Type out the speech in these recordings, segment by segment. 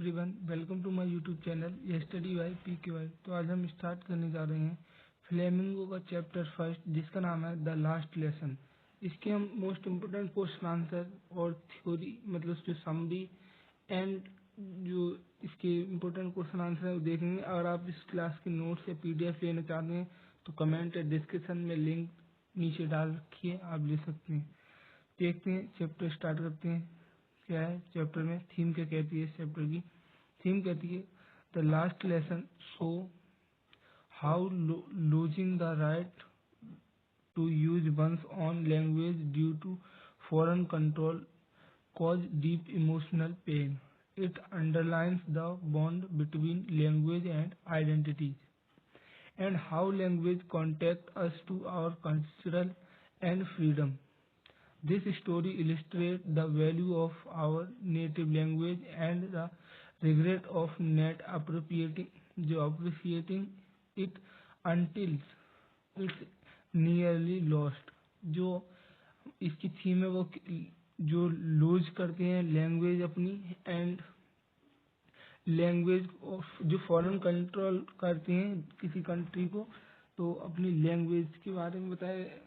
Everyone, welcome to my YouTube channel ये study by PQI। तो आज हम स्टार्ट करने जा रहे हैं फ्लेमिंगो का चैप्टर फर्स्ट, जिसका नाम है द लास्ट लेसन। इसके हम मोस्ट इम्पोर्टेंट क्वेश्चन आंसर और थ्योरी मतलब जो समरी एंड जो इसके इम्पोर्टेंट क्वेश्चन आंसर है वो देखेंगे। अगर आप इस क्लास के नोट्स या PDF लेना चाहते हैं तो कमेंट या डिस्क्रिप्शन में लिंक नीचे डाल रखिए, आप ले सकते हैं। देखते हैं, चैप्टर स्टार्ट करते हैं। क्या है चैप्टर में थीम, क्या कहती है इस चैप्टर की थीम? कहती है the last lesson show how losing the right to use one's own language due to foreign control cause deep emotional pain. It underlines the bond between language and identities and how language contact us to our cultural and freedom. This story illustrates the value of our native language and the regret of not appreciating it until it's nearly lost. जो इसकी theme है वो जो loose करते हैं language अपनी and language जो foreign control करते हैं किसी कंट्री को, तो अपनी लैंग्वेज के बारे में बताए।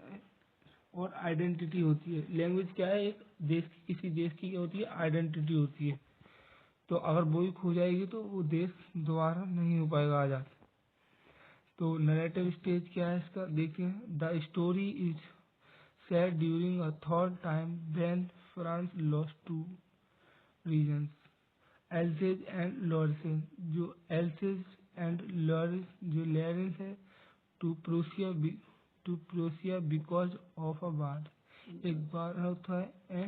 और आइडेंटिटी होती है, लैंग्वेज क्या है, एक देश की, किसी देश की क्या होती है, आइडेंटिटी होती है। तो अगर वो ही खो जाएगी तो वो देश दोबारा नहीं हो पाएगा आजाद। तो नरेटिव स्टेज क्या है इसका, देखिए। The story is set during a third time when France lost two regions, Alsace and Lorraine। जो Alsace and Lorraine है to Prussia because of a war। एक बार होता है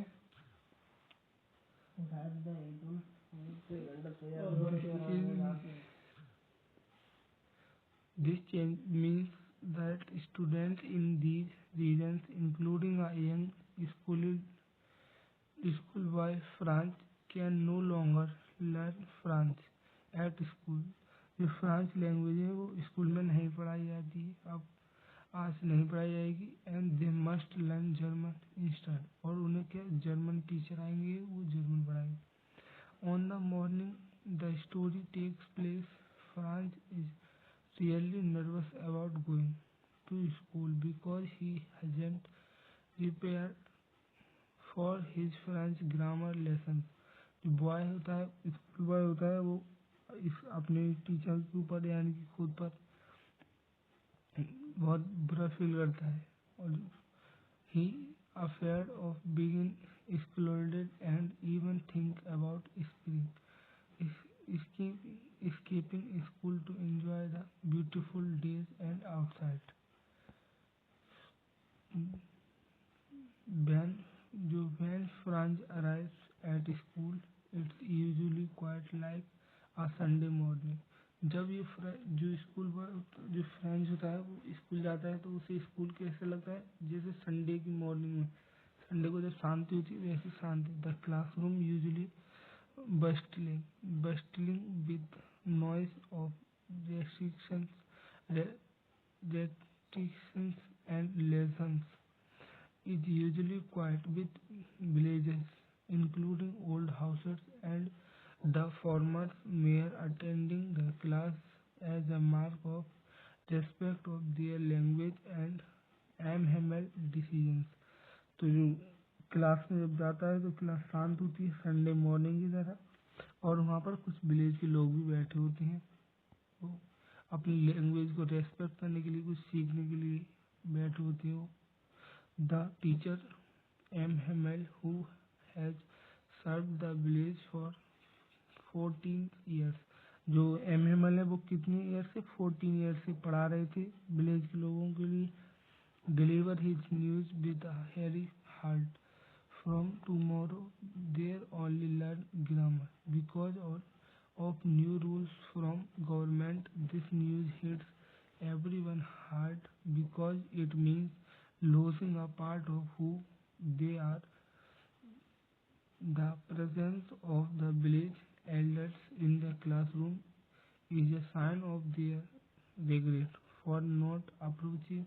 This change means that students in these regions, including a young schoolboy France, can no longer learn French at school। जो France language है वो school में नहीं पढ़ाई जाती है, अब आज से नहीं पढ़ाई जाएगी। And they must learn German instead, और उन्हें क्या जर्मन टीचर आएंगे वो जर्मन पढ़ाएंगे। On the morning the story takes place, Franz is really nervous about going to school because he hasn't prepared for his French grammar lessons। जो boy होता है, school boy होता है, वो इस अपने टीचर के ऊपर यानी कि खुद पर बहुत बुरा फील करता है। और he afraid of being scolded and even think about escaping school to enjoy the beautiful days and outside। When Franz arrives at school, it's usually quite like a Sunday morning। जब ये जो French होता है वो school जाता है तो उसे स्कूल कैसे लगता है, जैसे संडे की मॉर्निंग में, संडे को जब शांति होती है वैसी शांति। The classroom usually bustling with noise of restrictions and lessons is usually quiet with villages, including old houses and the former mayor attending the class as a mark of respect of their language and amiable decisions। तो जो class में जब जाता है तो class शांत होती है संडे मॉर्निंग की तरह, और वहाँ पर कुछ विलेज के लोग भी बैठे होते हैं, वो अपनी लैंग्वेज को रेस्पेक्ट करने के लिए, कुछ सीखने के लिए बैठे होते हैं। The teacher M Hamel who has serve the village for 14 years. जो एम हेमेल है वो कितने ईयर से, 14 ईयर से पढ़ा रहे थे विलेज के लोगों के लिए। Deliver his news with a हेरी heart. From tomorrow, they'll only learn grammar because of new rules from government। This news hits everyone hard because it means losing a part of who they are। The presence of the village elders in the classroom is a sign of their regret for not approaching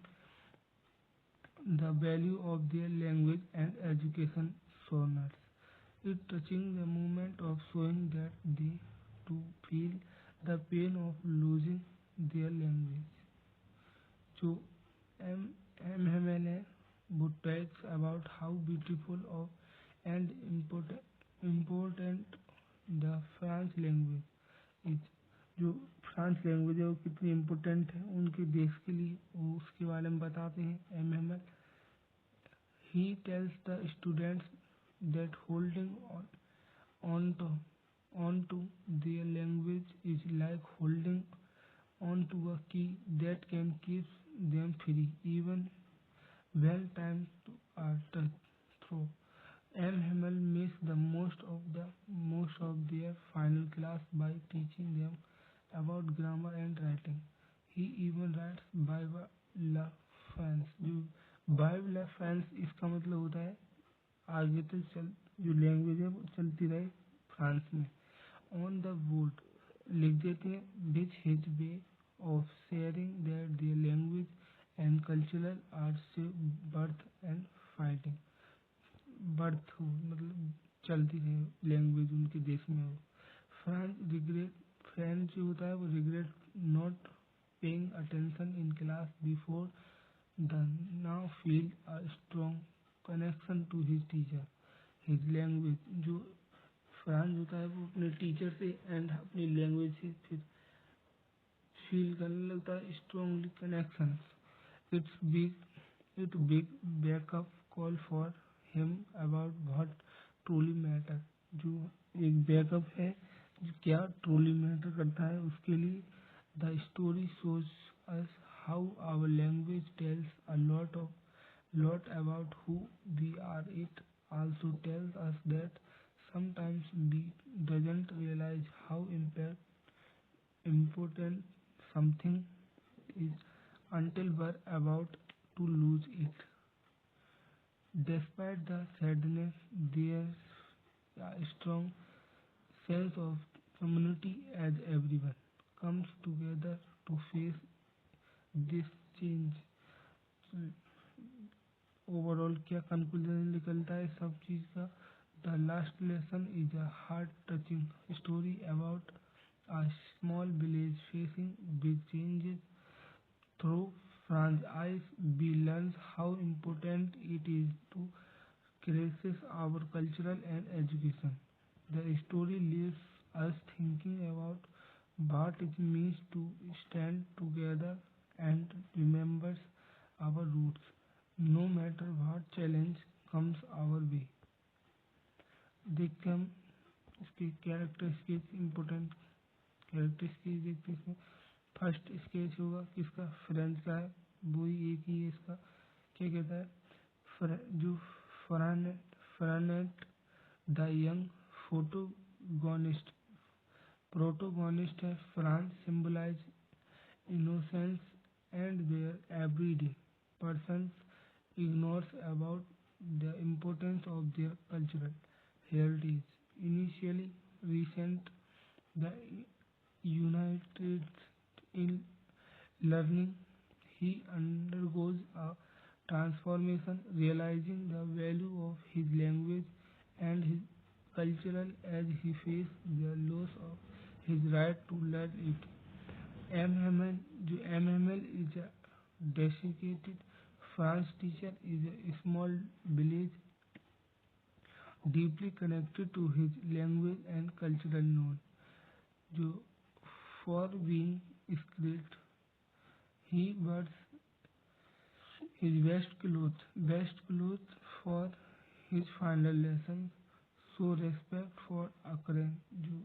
the value of their language and education sonars। It touching the moment of showing that they feel the pain of losing their language. जो M M L है वो talks about how beautiful of and important the French language is. जो France language है वो कितनी important है उनके देश के लिए, वो उसके बारे में बताते हैं M. He tells the students that holding on to, on to their language is like holding on to a key that can keep them free even when times are tough. Through M. Hamel makes the most of their final class by teaching them about grammar and writing. He even writes Bible La France. जो vibe ला France इसका मतलब होता है आगे तक चल, जो language है वो चलती रहे फ्रांस में। ऑन द बोर्ड लिख देते हैं which his way of sharing that their language and cultural are से बर्थ एंड फाइटिंग। बर्थ हो मतलब चलती रहे लैंग्वेज उनके देश में हो। फ्रेंच जो होता है वो regret not paying attention in class before the now feel a strong connection to his teacher. His language जो फ्रांस होता है वो अपने टीचर से एंड अपनी लैंग्वेज से फिर फील करने लगता है strongly connection. It's big backup call for him about what truly matter. जो एक बैकअप है जो क्या ट्रूली मैटर करता है उसके लिए। The story shows us how our language tells a lot about who we are. It also tells us that sometimes we doesn't realize how important something is until we're about to lose it. Despite the sadness, there's a strong sense of community as everyone comes together to face this change. Overall क्या conclusion निकलता है सब चीज़ का। The last lesson is a heart touching story about a small village facing big changes through Franz eyes. We learn how important it is to cherish our cultural and education. The story leaves us thinking about what it means to stand together and remembers our roots, no matter what challenge comes our way. देखते हम इसके character sketch important character sketch देखते हैं इसमें। First sketch होगा किसका French का है, वही एक ही है इसका। क्या कहता है जो Franz the young protagonist protagonist है। Franz symbolise innocence and their everyday person ignores about the importance of their cultural heritage. Initially recent, the United in learning, he undergoes a transformation, realizing the value of his language and his cultural as he faces the loss of his right to learn it. MML जो MML is a desiccated France teacher is a small village deeply connected to his language and cultural known. जो for being great, he wears his best clothes for his final lesson. So respect for occurrence जो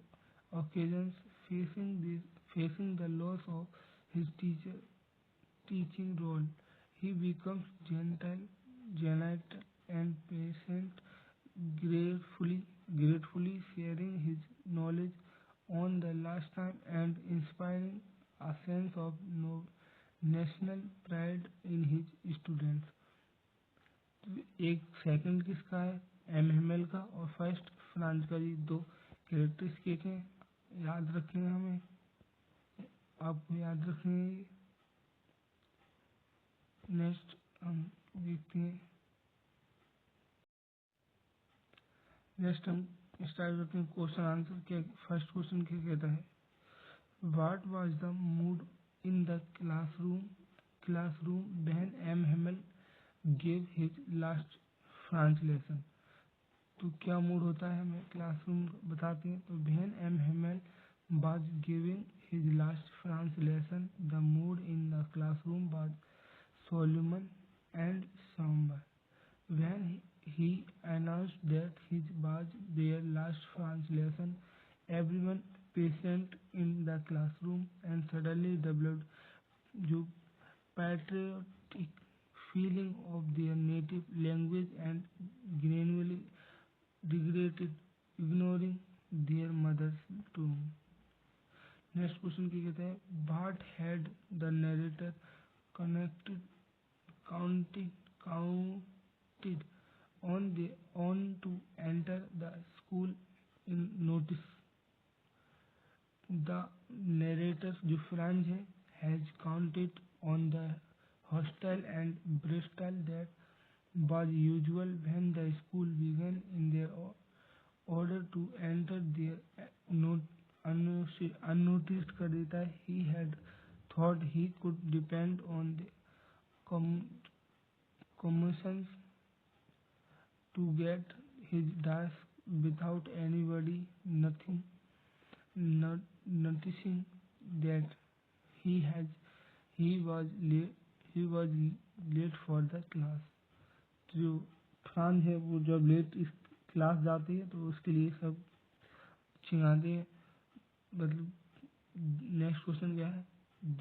occasions facing the loss of his teaching role. He becomes gentle and patient, gratefully sharing his knowledge on the last time and inspiring a sense of national pride in his students. एक second किसका है M का और first France का। ये दो character sketch हैं, याद रखने हमें, आपको याद रखने। नेक्स्ट हम देखते हैं, नेक्स्ट हम स्टार्ट करते हैं क्वेश्चन आंसर। क्या फर्स्ट क्वेश्चन क्या कहता है What was the mood in the classroom when M. Hamel gave his last French lesson? तो क्या मूड होता है हमें क्लासरूम बताते हैं तो when M. Hamel was giving his last French lesson, the mood in the classroom was solemn and somber. When he announced that his was their last French lesson, everyone present in the classroom and suddenly developed जो patriotic feeling of their native language and gradually regretted ignoring their mother's tongue. Next question क्या कहते हैं What had the narrator connected counted on to enter the school in notice. The narrator जो Franz है has counted on the hostel and Bristol that was usual when the school began in their order to enter their unnoticed कर देता है he had thought he could depend on the commissions to get his task without anybody noticing that he has he was late for the class. जो France है वो जब late इस class जाती है तो उसके लिए सब चिढ़ाते हैं मतलब नेक्स्ट क्वेश्चन क्या है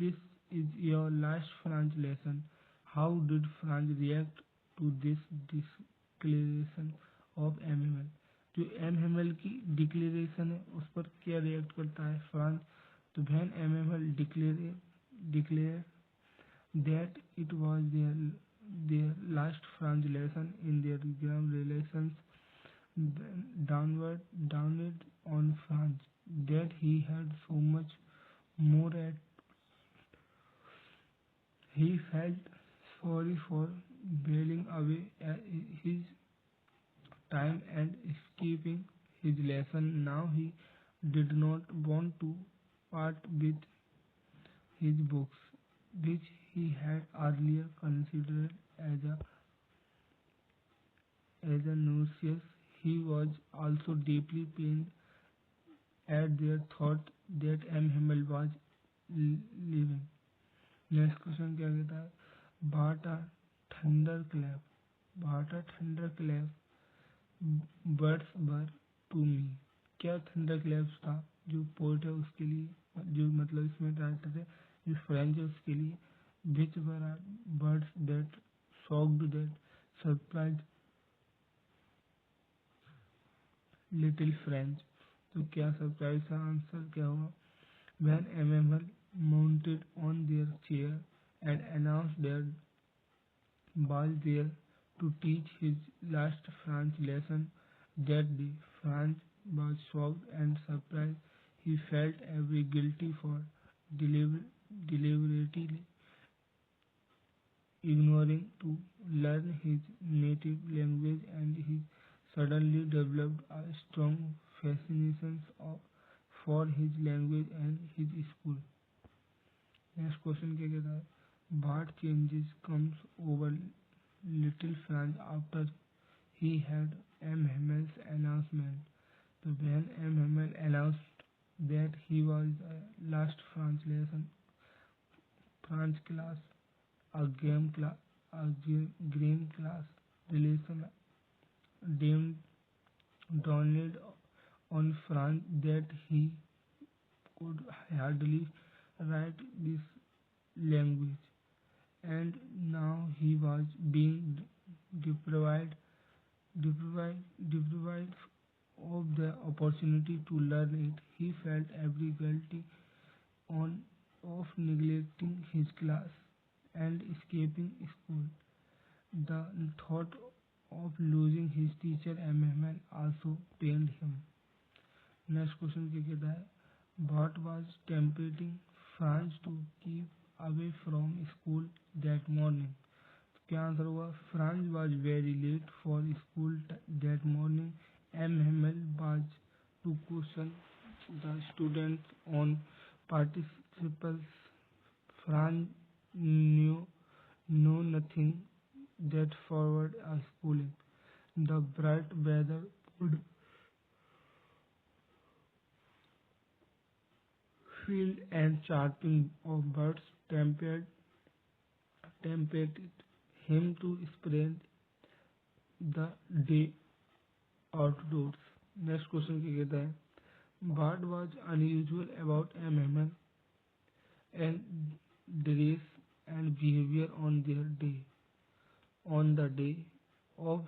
this is your last Franz lesson how did Franz react to this declaration of M M L जो एम एम एल की डिक्लेरेशन है उस पर क्या रिएक्ट करता है फ्रांस तो when M M L declare that it was their last French lesson in their grammar relations downward on France that he had so much more at he felt sorry for bailing away his time and escaping his lesson. Now he did not want to part with his books which he had earlier considered as a nuisance. He was also deeply pained at their thought that M. Himmel was leaving. Next question क्या कहता है But a thunderclap, but a thunderclap words were to me. क्या थंडरक्लैप्स था जो port है उसके लिए जो मतलब इसमें राइटर है जो फ्रेंच है उसके लिए which were words that shocked that surprised little French. तो क्या सरप्राइज का आंसर क्या हुआ when MML mounted on their chair and announced that was there to teach his last French lesson that day. Franz was shocked and surprised. He felt every guilty for deliberately ignoring to learn his native language and he suddenly developed a strong fascination for his language and his school. Next question क्या कहता है What changes comes over little Franz after he had M. Hammel's announcement? So when M. Hammel announced that he was last French lesson, French class, a game class, a green class relation deemed dawned on Franz that he could hardly write this language, and now he was being deprived deprived of the opportunity to learn it. He felt every guilty on of neglecting his class and escaping school. The thought of losing his teacher MMN also pained him. Next question क्या कहता है What was tempting Franz to keep away from school that morning? क्या answer हुआ Franz was very late for school that morning. M. Himmel was to caution the students on Participles Franz knew nothing that forward a schooling. The bright weather would field and chirping of birds tempted him to spend the day outdoors. Next question क्या कहता है? What was unusual about MML and dress and behavior on their day? On the day of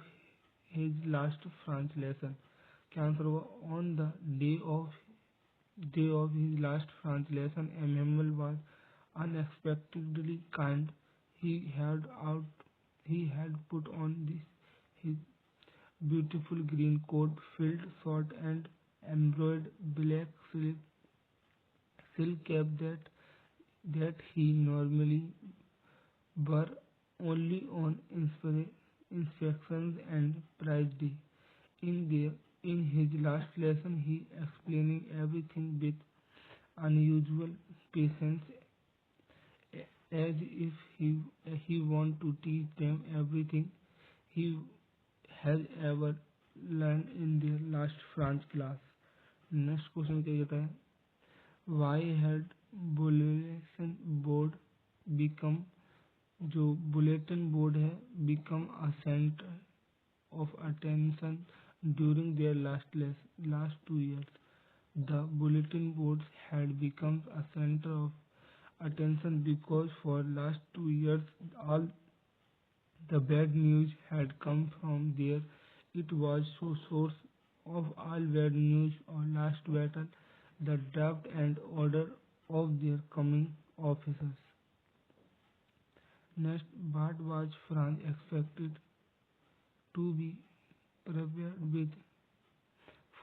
his last French lesson. क्या answer होगा? On the day of his last French lesson, Emmanuel was unexpectedly kind. He had put on his beautiful green coat, filled short and embroidered black silk cap that he normally wore only on inspections and prize day. In his last lesson, he explaining everything with unusual patience, as if he want to teach them everything he has ever learned in their last French class. Next question क्या कहता है? Why had bulletin board become जो bulletin board है become a center of attention during their last 2 years? The bulletin boards had become a center of attention because for last 2 years all the bad news had come from there. It was so source of all bad news or last battle, the draft and order of their coming officers. Next, what was France expected to be prepared with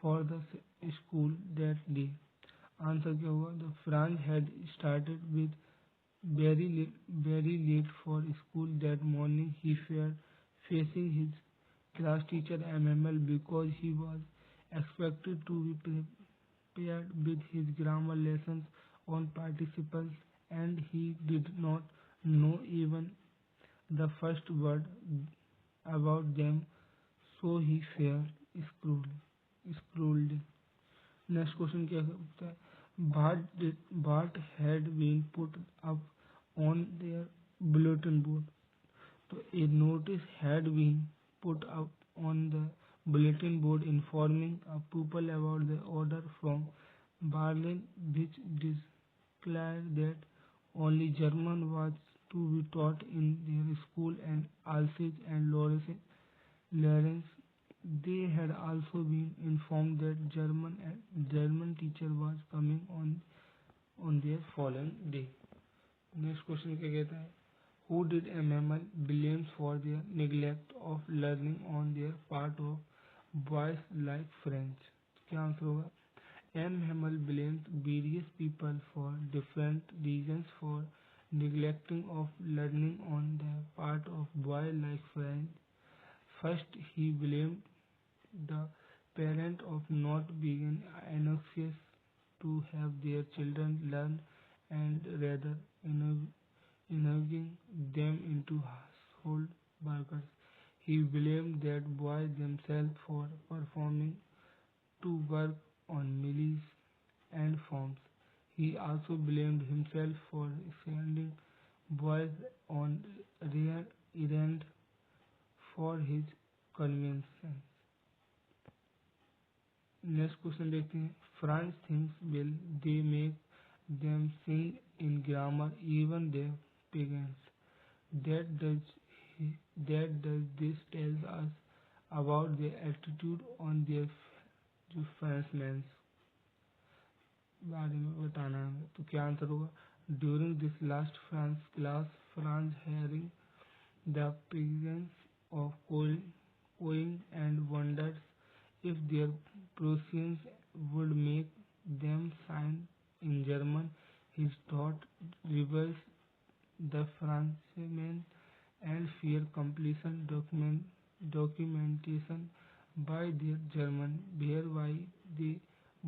for the school that day? Answer क्या हुआ? The France had started with very late for school that morning. He feared facing his class teacher MML because he was expected to be prepared with his grammar lessons on participles and he did not know even the first word about them, so he felt scrolled. Next question क्या होता है? What had been put up on their bulletin board? So a notice had been put up on the bulletin board informing a pupil about the order from Berlin, which declared that only German was to be taught in their school and Alsace and Lawrence. They had also been informed that German teacher was coming on their following day. Next question क्या कहता है? Who did MML blame for their neglect of learning on their part of boys like French? क्या answer होगा? MML blamed various people for different reasons for neglecting of learning on the part of boys like French. First, he blamed the parent of not being anxious to have their children learn and rather encouraging them into household workers. He blamed that boys themselves for performing to work on mills and farms. He also blamed himself for sending boys on errands for his convenience. Next question देखते हैं. France things will they make them sing in grammar even their parents. That does this tells us about their attitude on their जो Frenchman बारे में बताना है. तो क्या answer होगा? During this last France class France hearing the parents of going and wonders if their proficiency would make them sign in German. His thought reversed the Frenchman and fear completion documentation by their German, whereby they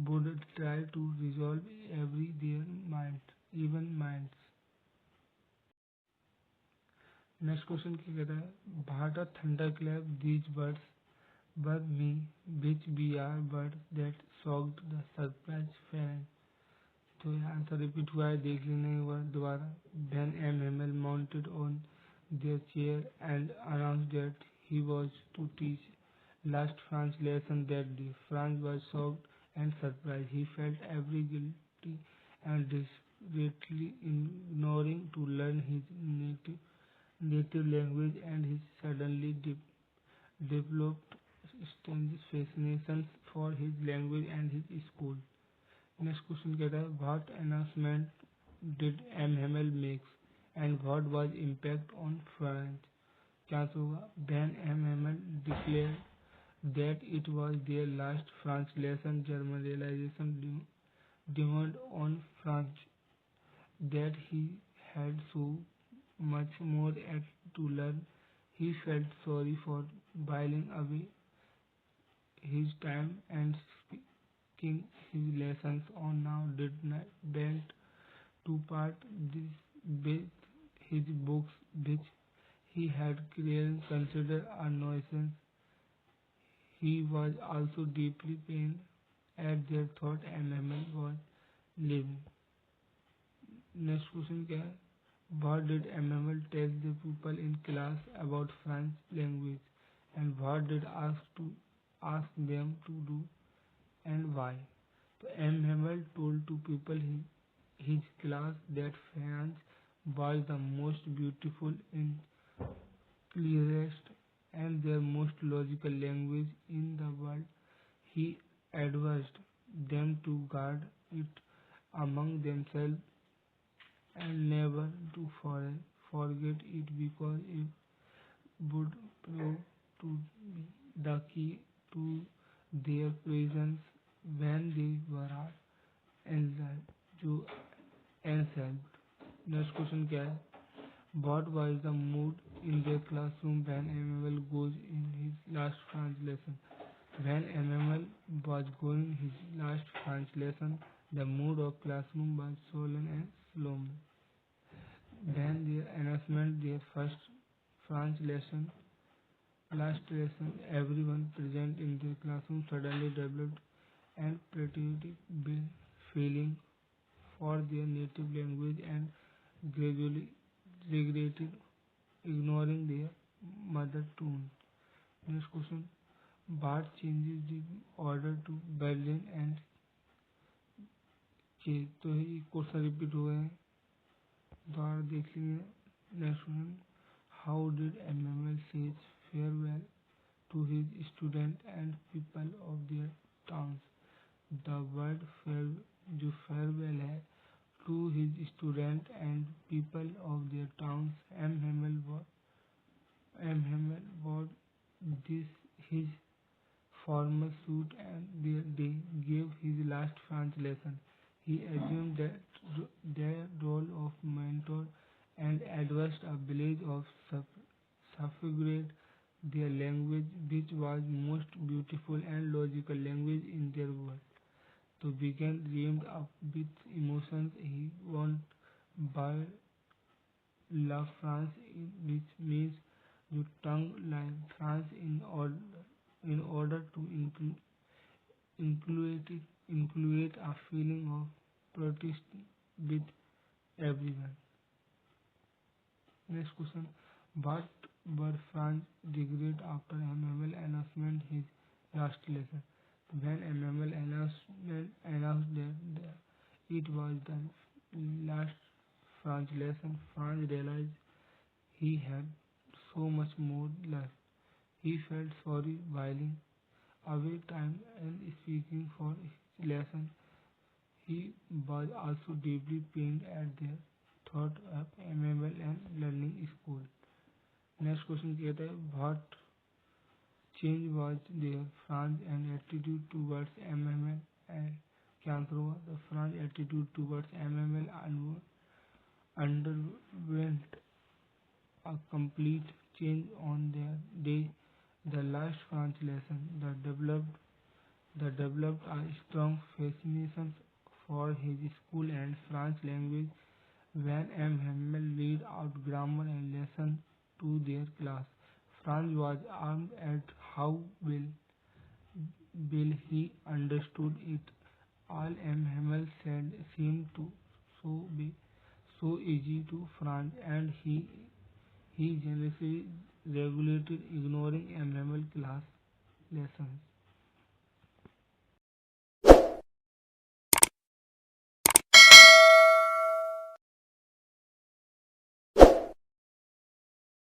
would try to resolve every their mind, even minds. Next question क्या कहता है Bhart a thunderclap these words were me which be are words that shocked the surprised parents. तो ये answer repeat हुआ है देख लेने एक बार दोबारा When M. Hamel mounted on their chair and announced that he was to teach last French lesson that day. Franz was shocked and surprised. He felt every guilty and discreetly ignoring to learn his native language and his suddenly developed strange fascination for his language and his school. Next question कहता है What announcement did M. Hamel makes and what was impact on French? क्या होगा When M. Hamel declared that it was their last French lesson, German realization dawned on French that he had so much more yet to learn. He felt sorry for whiling away his time and speaking his lessons on now did not bent to part this with his books which he had clearly considered a nuisance. He was also deeply pained at their thought MML was living. Next question क्या है What did MML tell the people in class about French language and what did ask them to do and why? So MML told to people in his class that French was the most beautiful and clearest and their most logical language in the world. He advised them to guard it among themselves and never to forget it because it would prove to be the key to their presence when they were enlightened. जो enlightened. Next question क्या है What was the mood in their classroom when MML goes in his last French lesson? When MML was going his last French lesson, the mood of classroom was solemn and solemn. When their announcement their first French lesson, last lesson, everyone present in their classroom suddenly developed an patriotic feeling for their native language and gradually regretted ignoring their mother tongue. Next question. Bart changes the order to Berlin and Che. तो ये question repeat हुए हैं दोबारा देख लेंगे. Next one. How did MML say farewell to his students and people of their towns? The word जो farewell है to his students and people of their towns. M. Hamel wore this his formal suit and they gave his last French lesson. He assumed that their role of mentor and advised a village of suffragette their language which was most beautiful and logical language in their world. To begin dreamed up with emotions he won by La France which means to tongue like France in order to include a feeling of protest with everyone. Next question. What were France regret after MML announcement his last lesson? When MML announced that it was the last French lesson, Franz realized he had so much more left. He felt sorry whiling away time and speaking for his lesson. He was also deeply pained at the thought of MML and learning school. Next question कहता है What change was their Franz and attitude towards MML and क्या answer होगा The Franz attitude towards MML underwent a complete change on their day. The last French lesson, the developed The developed a strong fascination for his school and French language when M. Hamel read out grammar and lessons to their class. Franz was alarmed at how well he understood it. All M. Hamel said seemed to be so easy to Franz, and he generously regulated ignoring M. Hamel class lessons.